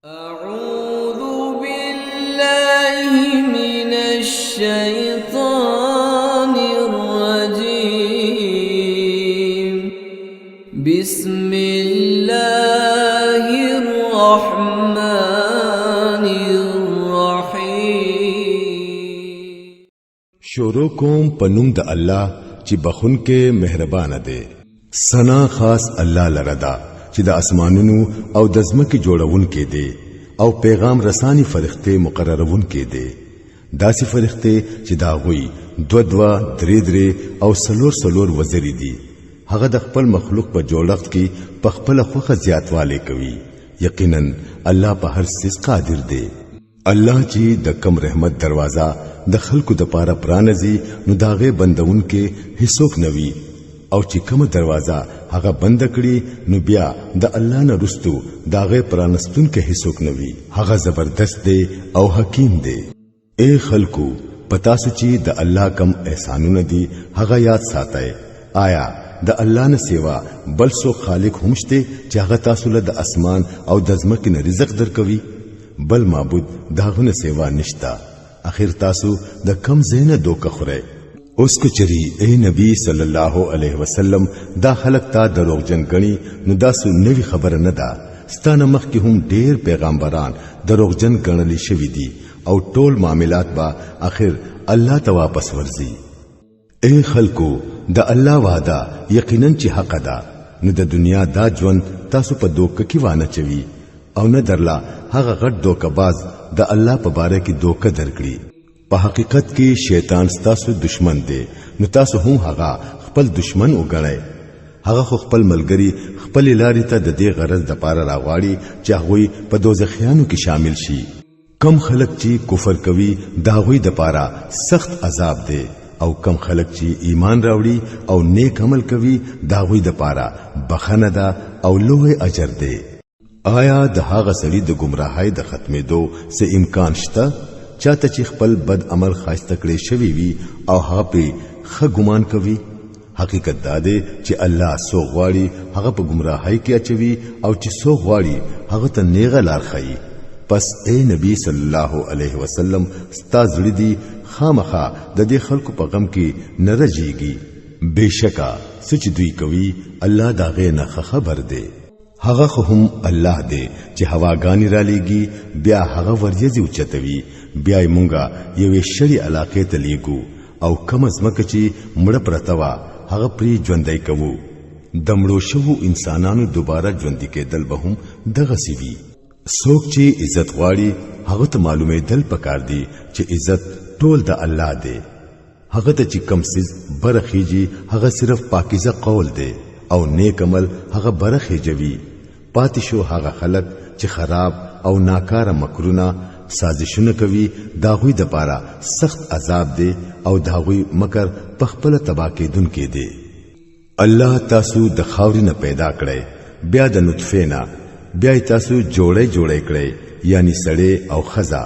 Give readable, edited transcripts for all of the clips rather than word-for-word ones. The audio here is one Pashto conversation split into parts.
أعوذ بالله من الشيطان الرجيم بسم الله الرحمن الرحيم شروع کوم پنوم د الله چې بخون کې مهربان دی. سنا خاص الله لردا چې د اسمانونو او د ځمکې جوړون کې دی او پیغام رسانی فرښتې مقررون کې دی. داسې فرښتې چې دا غوي دو درې او سلور وزري دي. هغه د خپل مخلوق په جوړښت کې په خپل خوخه زیاتواله کوي. یقینا الله په هر څه قادر دی. الله چې د کم رحمت دروازه د خلکو د پاره پرانځي نو داغه بندون کې هیڅوک نوي او چې کوم دروازه هغه بند کړي نو بیا د الله نه رستو داغه پرانستون کې هیڅوک نوي. هغه زبردست دی او حکیم دی. اے خلکو پتا سچي د الله کم احسانونه دي هغه یاد ساتئ. آیا د الله نه سیوا بل څو خالق همشته چې هغه تاسو له د اسمان او د ځمکې نه رزق درکوي؟ بل معبود داغه نه سیوا نشتا. اخر تاسو د کم زینه دوکه خوره. اوس کچری اے نبی صلی الله علیه وسلم دا خلق تا دروغجن غني نو داسو نوی خبر نه ده. ستانه مخ کې هم ډیر پیغمبران دروغجن غنلی شوی دي او ټول معاملات با اخر الله ته واپس ورځي. اے خلکو د الله وعده یقینا چې حق ده. نو د دنیا دا ژوند تاسو په دوکه کې وانه چوي او نه درلا هغه غټ دوکباز د الله په باره کې دوکه درکړي. په حقیقت کې شیطان ستاسو دشمن دی نو تاسو هم هغه خپل دشمن وګڼئ. هغه خپل ملګری خپل لارې ته د دې غرض د پاره راغواړي چې هغه په دوزخیانو کې شامل شي. کم خلک چې کفر کوي دا غوي د پاره سخت عذاب دی او کم خلک چې ایمان راوړي او نیک عمل کوي دا غوي د پاره بخنه ده او لوی اجر دی. آیا د هغه سړي د گمراهۍ د ختمېدو څه امکان شته؟ چاته چې خپل بد عمل خاصه کړی شوی وي او هغه په ښه ګمان کوي. حقیقت دا دی چې الله سو غواړي هغه په گمراهۍ کې اچوي او چې سو غواړي هغه ته نیغه لار ښيي. پس اے نبی صلی الله علیه وسلم ستا زړه دی خامخا د دې خلکو په غم کې نه رجیږي. بشکا سچ دوی کوي الله داغه نه خبر دی. هغه هم الله دی چې هواګانی را لېږي بیا هغه ورځي اوچتوي. بیا مونږه یوې شری علاقې ته لیږو او کم ازمکه چې مړه پرتوا هغه پری ژوندۍ کوو. د مړو شوو انسانانو دوباره ژوندۍ کېدل به هم دغه سوي. څوک چې عزت غواړي هغه ته معلومه دل پکار دی چې عزت ټول د الله دی. هغه ته چې کم سیز برخیږي هغه صرف پاکیزه قول دی او نیک عمل هغه برخیږي. پاتې شو هغه خلک چې خراب او ناکاره مکرونه سازشونه کوي داغوی د پاره سخت عذاب دی او داغوی مکر پخپل تبا کېدون کې دی. الله تاسو د خاورې نه پیدا کړی بیا د نطفه نه بیا تاسو جوړې کړی یعنی سړی او خزا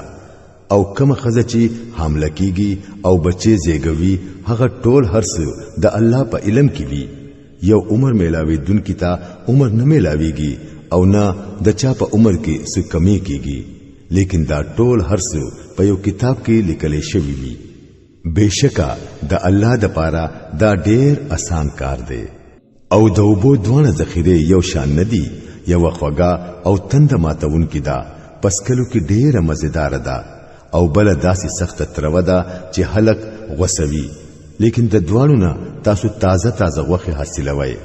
او کوم خزه چې حمله کیږي او بچي زیږوي هغه ټول هرڅ د الله په علم کې وي. یو عمر میلاوي دن کی تا عمر نه میلاويږي او نه د چا په عمر کې څه کمی کیږي لیکن دا ټول هرڅ په یو کتاب کې لیکل شوی وي. بشکا د الله د پاره دا ډېر آسان کار دی. او د وبو دوانه ذخیره یو شان ندي. یو خوګه او تند ماتون کی دا پس کلو کې ډېر مزیدار ده او بل داسې سخت ترو ده چې هلک غوسوي. لیکن د دوانو نه تاسو تازه غوخه حاصلوي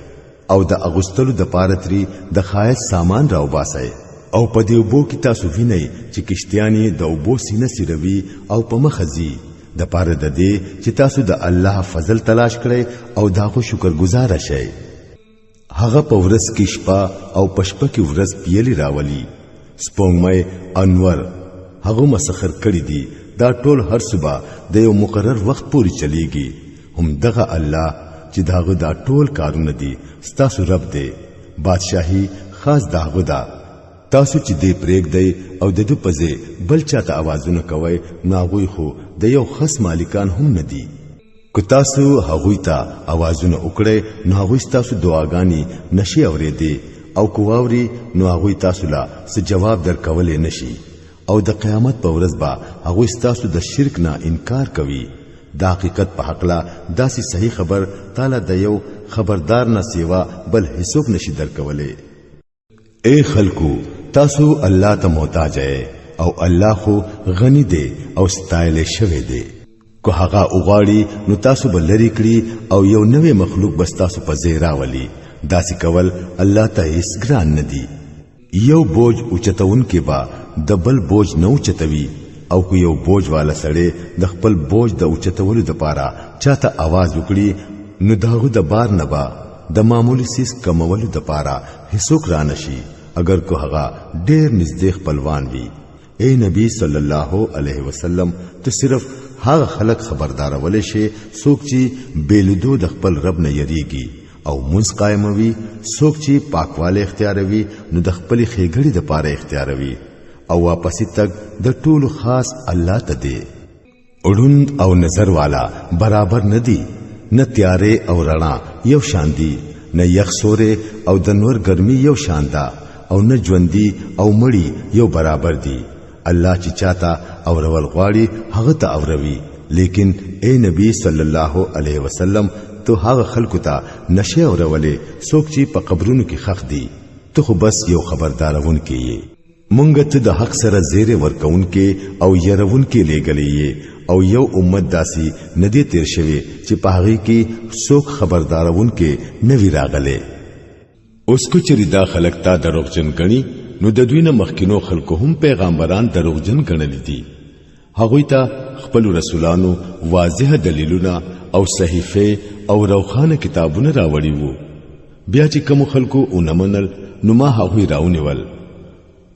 او د اغوستلو د پارتري د خایس سامان راو باسي. او په دې وبو کې تاسو وینئ چې کشتیانی د وبو سینه سیروي او په مخزي د پاره د دې چې تاسو د الله فضل تلاش کړئ او داغو شکر گزار شئ. هغه په ورځ کې شپه او پشپه کې ورځ پیلي راولي. سپوږمۍ انور هغه مسخر کړی دي. دا ټول هر صبح د یو مقرر وخت پورې چلیږي. هم دغه الله چې داغه دا ټول کارونه دي ستاسو رب دی. بادشاہي خاص داغه دا. تاسو چې دې پرېګ دی او د دې پځه بل چاته आवाजونه کوي ناغوي خو د یو خاص مالکان هم ندي. کو تاسو هغوی ته आवाजونه وکړي نو هغوی تاسو دعاګانی نشي اورېدي او کوواوري نو هغه تاسو لا څه جواب درکولې نشي او د قیامت په ورځ به هغه تاسو د شرک نه انکار کوي د حقیقت په حق لا داسې صحیح خبر تعالی د یو خبردار نه سیوا بل هیڅوک نشي درکولې اے خلکو تاسو الله ته محتاج او الله خو غنی دی او ستایل شوی دی کو هغه اوغاړي نو تاسو بل لري کړی او یو نوې مخلوق بس تاسو په زیرا ولي داسې کول الله ته هیڅ ګران نه دی یو بوج اوچتون کې با د بل بوج نه اوچتوي او کو یو بوج والا سړی د خپل بوج د اوچتولو لپاره چاته आवाज وکړي نو داغه د بار نه با د معمولی سیس کمولو لپاره هیڅوک را نشي اگر کو هغه ډیر نږدې خپلوان وي اے نبی صلی الله علیه وسلم ته صرف هغه خلق خبردار ولې شي څوک چې بیلدو د خپل رب نه یریږي او منځ قائموي څوک چې پاکواله اختیاروي نو د خپل خېګړې د پاره اختیاروي او واپس تک د ټولو خاص الله ته دی اړوند او نظر والا برابر ندي نه تیارې او رڼا یو شان دي نه یخ سورې او د نور ګرمي یو شان ده او نه ژوندۍ او مړی یو برابر دي الله چې چاته او رول غواړي هغه ته اوروي لیکن اے نبی صلی الله علیه وسلم تو هغه خلکو ته نشه اورولې څوک چې په قبرونو کې خخ دي ته خو بس یو خبردارون کې مونږ ته د حق سره زیره ورکون کې او يرون کې لګلې او یو امت داسي ندی تیر شوی چې په هغه کې څوک خبردارون کې نوی راغله اوس کو چې دا خلک تا دروغجن غني نو د دوی نه مخکینو خلکو هم پیغمبران دروغجن غنل دي هغه ته خپل رسولانو واضح دلیلونه او صحیفه او روخانه کتابونه راوړي وو بیا چې کوم خلکو اونمنل نو ما هغه راونیول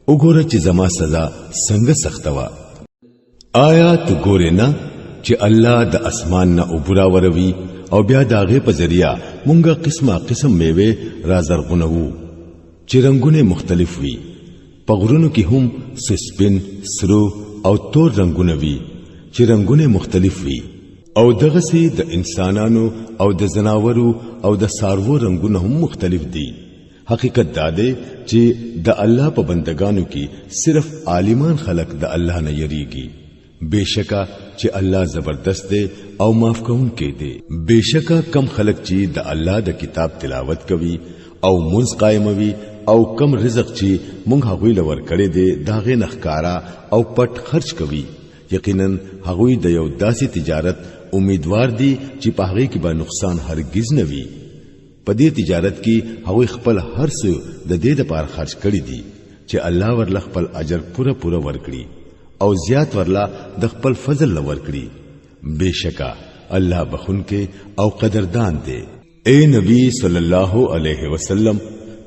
وګوره چې زما سزا څنګه سخت وا آیا ته ګورې نه چې الله د اسمان نه اوبرا وروي او بیا داغه په ذریعہ مونږه قسمه قسم میوه رازرغونو چې رنگونه مختلف وي په غرونو کې هم سپین سرو او تور رنگونه وي چې رنگونه مختلف وي او دغه سي د انسانانو او د زناورو او د سارو رنگونه هم مختلف دي حقیقت دا دی چې د الله په بندگانو کې صرف عالمان خلق د الله نه یریږي بشکا چې الله زبردست دی او معاف کوونکی دی بشکا کم خلق چې د الله د کتاب تلاوت کوي او منځ قائموي او کم رزق چې مونږ هغوی لور کړی دی داغه نخکارا او پټ خرج کوي یقینا هغوی د یو داسې تجارت امیدوار دي چې په هغه کې به نقصان هرگز نه وي په دې تجارت کې هغوی خپل هر څه د دې لپاره خرج کړی دي چې الله ورله خپل اجر پوره ورکړي او زیات ورلا د خپل فضل لور کړي بشکا الله بخونکه او قدردان دی اے نبی صلی الله علیه وسلم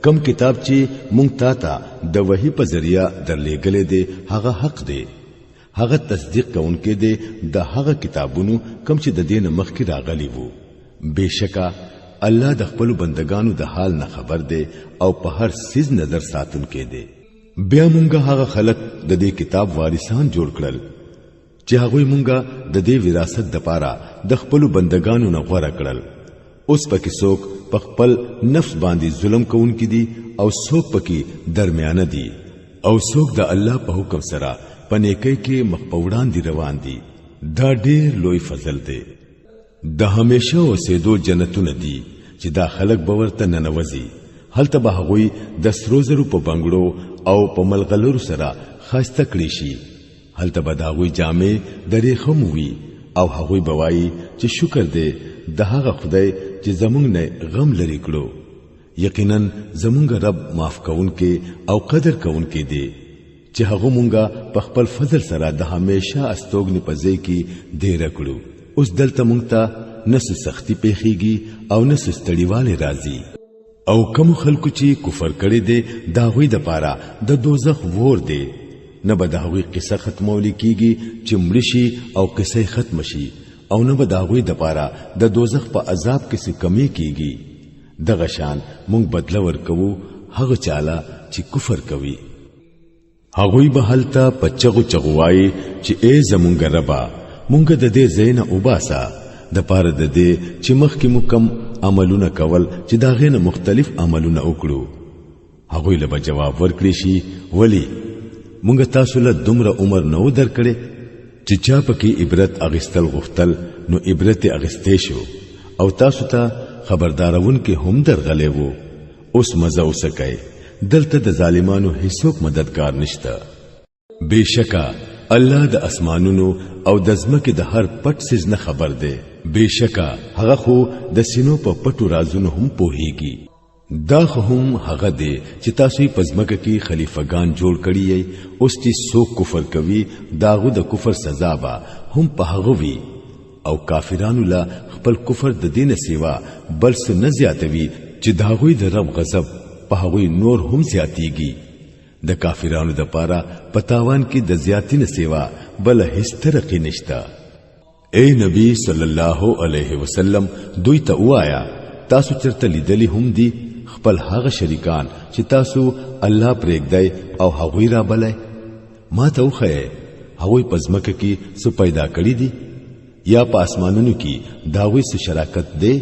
کم کتاب چې مونږ ته د وحی په ذریعہ درلېګلې دی هغه حق دی هغه تصدیق کوونکې دی د هغه کتابونو کم چې د دین مخکې راغلي وو بشکا الله د خپل بندگانو د حال نه خبر دی او په هر سیز نظر ساتونکې دی بیا مونږه هغه خلق د دې کتاب وارثان جوړ کړل چې هغه مونږه د دې وراثت د پاره د خپل بندگانو نه غوړه کړل اوس پکې څوک په خپل نفس باندې ظلم کوونکې دي او څوک پکې درمیانه دي او څوک د الله په حکم سره پنیکي کې مخپوړان دي روان دي دا ډېر لوی فضل دی د همیشه اوسېدو جنتونه دي چې دا خلق باورته ننوځي هلته به هغوی د سرو زرو په بنگړو او په ملغلرو سره خاسته کړی شي هلته به داوی جامې درې خموي او هغوی بوایي چې شکر دې د هغه خدای چې زمونږ نه غم لري کړو یقینا زمونږ رب معاف کونکي او قدر کونکي دی چې هغه مونږه په خپل فضل سره د همیشه استوګنې په ځای کې دی رکړو اوس دلته مونږ ته نس سختی پیخیږي او نس ستړیواله راځي او کوم خلکو چې کفر کړي دي دا غوي د پاره د دوزخ ور دي نه به دا غوي قصه ختمول کیږي چې مړ شي او قصه ختم شي او نه به دا غوي د پاره د دوزخ په عذاب کې څه کمی کیږي دغه شان مونږ بدل ورکوو هغه چاله چې کفر کوي هغوی به حالتا پچغو چغوای چې ای زمونږ ربا مونږ د دې زینه وباسا د پاره د دې چې مخکې مو کم عملونه کول چې دا غینه مختلف عملونه وکړو هغه له جواب ورکړي شي ولی مونږ تاسو له دومره عمر نو درکړي چې چا پکې عبرت اغستل غفتل نو عبرت اغستې شو او تاسو ته خبردارون کې هم درغلې وو اوس مزه وسکای دلته د ظالمانو هیڅوک مددگار نشته بشکا الله د اسمانونو او د ځمکې د هر پټ سیز نه خبر دی بشکا هغه خو د سینو په پټو رازونو هم پوهیږي دا هم هغه دی چې تاسو په ځمکه کې خلیفګان جوړ کړی یې اوس چې څوک کفر کوي داغه د کفر سزا به هم په هغه وي او کافرانو لا خپل کفر د دینه سیوا بل څه نه زیاتوي چې داغوی د رب غضب په هغه نور هم زیاتیږي د کافرانو د پاره پتاوان کې د زیاتی نه سیوا بل هیڅ ترقی نشتا اے نبی صلی الله علیه وسلم دوی ته وایا تاسو چرته لیدلی هم دي خپل هغه شریکان چې تاسو الله پرېږدای او هغوی را بلای ما ته وخه هغوی پزمکه کې څه پیدا کړی دي یا په اسمانونو کې داوی څه شراکت دی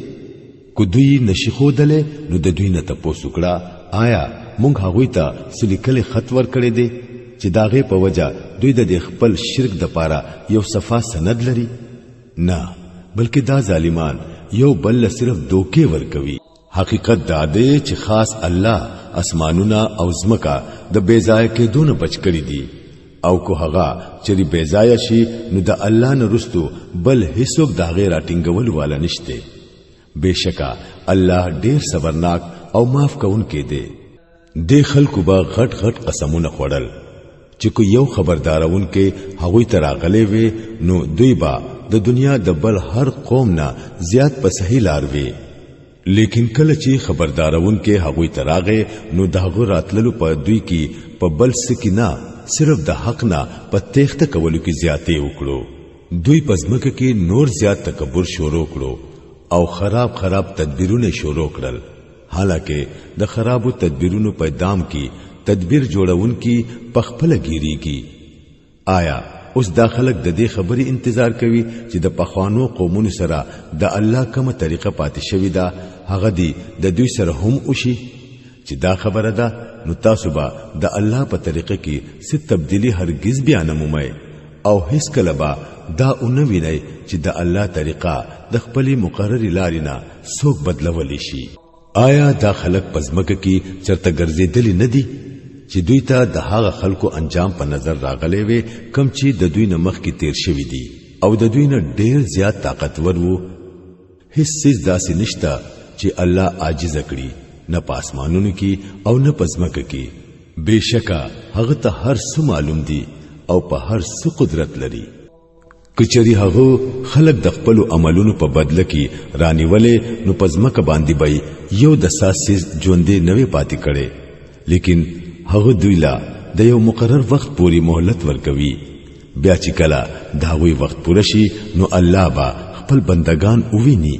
کو دوی نشي خودله نو د دوی نه تاسو کړه آیا مونږ هغوی ته سلیکل خط ور کړی دی چې داغه په وجه دوی د خپل شرک د پاره یو صفه سند لري نه بلکې دا ظالمان یو بل صرف دوکې ور کوي حقیقت دا دی چې خاص الله اسمانونه او زمکا د بیزای کې دونه بچ کړی دي او کو هغه چې بیزای شي نو د الله نه رستو بل هیڅوک دا غیر اټینګول والا نشته بشکا الله ډیر صبرناک او معاف کونکي دی د خلکو با غټ غټ قسمونه خوړل چې کو یو خبردارون کې هغوی تراغلې وي نو دوی با د دنیا د بل هر قوم نه زیات په صحیح لار وي لیکن کله چې خبردارون کې هغوی تراغه نو دغه راتللو په دوی کې په بل سکینا صرف د حق نه په تخته کولو کې زیاتې وکړو دوی پزمکه کې نور زیات تکبر شروع کړو او خراب تدبیرونه شروع کړل حالکه د خرابو تدبیرونو په دام کې تدبیر جوړون کې پخپل گیریږي آیا اوس داخلك د دې خبري انتظار کوي چې د پخوانو قومونو سره د الله کومه طریقه پاتې شوی دا هغه دی د دوی سره هم وشي چې دا خبره ده نو تاسو به د الله په طریقه کې څه تبدیلی هرگز بیان مومئ او هیڅ کله به دا اونوینئ چې د الله طریقه د خپل مقرر لارینه څوک بدلولی شي آیا دا خلق پزمکه کې چرته ګرځېدلی نه دي چې دوی ته د هغه خلکو انجام په نظر راغلي وي کم چې د دوی نه مخ کې تیر شوی دي او د دوی نه ډیر زیات طاقتور وو هیڅ څه داسې نشته چې الله عاجز کړي نه پاسمانونو کې او نه پزمکه کې بشکا هغه ته هر څه معلوم دي او په هر څه قدرت لري کچری هغه خلق د خپل عملونو په بدله کې رانیولې نو پزمکه باندې بای یو د ساسیز ژوندې نوې پاتې کړي لیکن هغه دوی لا د یو مقرر وخت پوری مهلت ورکوي بیا چې کله دا وی وخت پوره شي نو الله با خپل بندگان اوویني